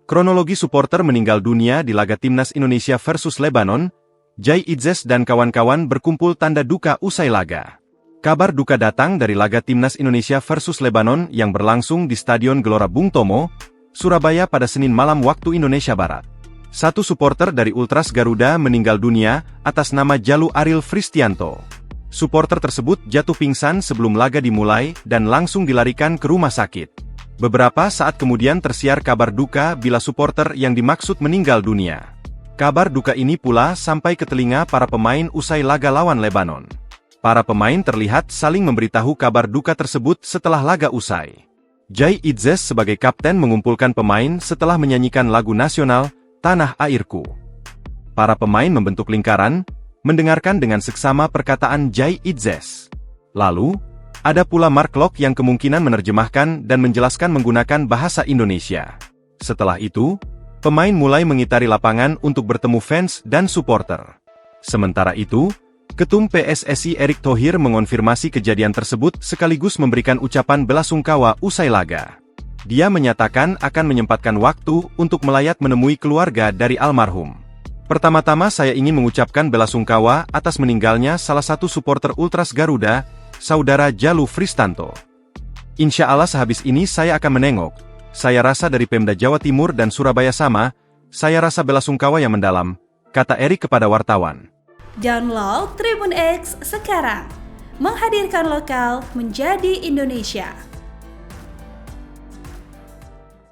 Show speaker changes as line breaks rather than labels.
Kronologi supporter meninggal dunia di laga Timnas Indonesia versus Lebanon, Jai Idzes dan kawan-kawan berkumpul tanda duka usai laga. Kabar duka datang dari laga Timnas Indonesia versus Lebanon yang berlangsung di Stadion Gelora Bung Tomo, Surabaya pada Senin malam waktu Indonesia Barat. Satu supporter dari Ultras Garuda meninggal dunia atas nama Jalu Aril Fristianto. Supporter tersebut jatuh pingsan sebelum laga dimulai dan langsung dilarikan ke rumah sakit. Beberapa saat kemudian tersiar kabar duka bila supporter yang dimaksud meninggal dunia. Kabar duka ini pula sampai ke telinga para pemain usai laga lawan Lebanon. Para pemain terlihat saling memberitahu kabar duka tersebut setelah laga usai. Jai Idzes sebagai kapten mengumpulkan pemain setelah menyanyikan lagu nasional, Tanah Airku. Para pemain membentuk lingkaran, mendengarkan dengan seksama perkataan Jai Idzes. Lalu, ada pula Mark Locke yang kemungkinan menerjemahkan dan menjelaskan menggunakan bahasa Indonesia. Setelah itu, pemain mulai mengitari lapangan untuk bertemu fans dan supporter. Sementara itu, Ketum PSSI Erick Thohir mengonfirmasi kejadian tersebut sekaligus memberikan ucapan belasungkawa usai laga. Dia menyatakan akan menyempatkan waktu untuk melayat menemui keluarga dari almarhum. Pertama-tama saya ingin mengucapkan belasungkawa atas meninggalnya salah satu supporter Ultras Garuda, Saudara Jalu Fristanto. Insya Allah sehabis ini saya akan menengok. Saya rasa dari Pemda Jawa Timur dan Surabaya sama, saya rasa belasungkawa yang mendalam, kata Erick kepada wartawan.
Download Tribun X sekarang, menghadirkan lokal menjadi Indonesia.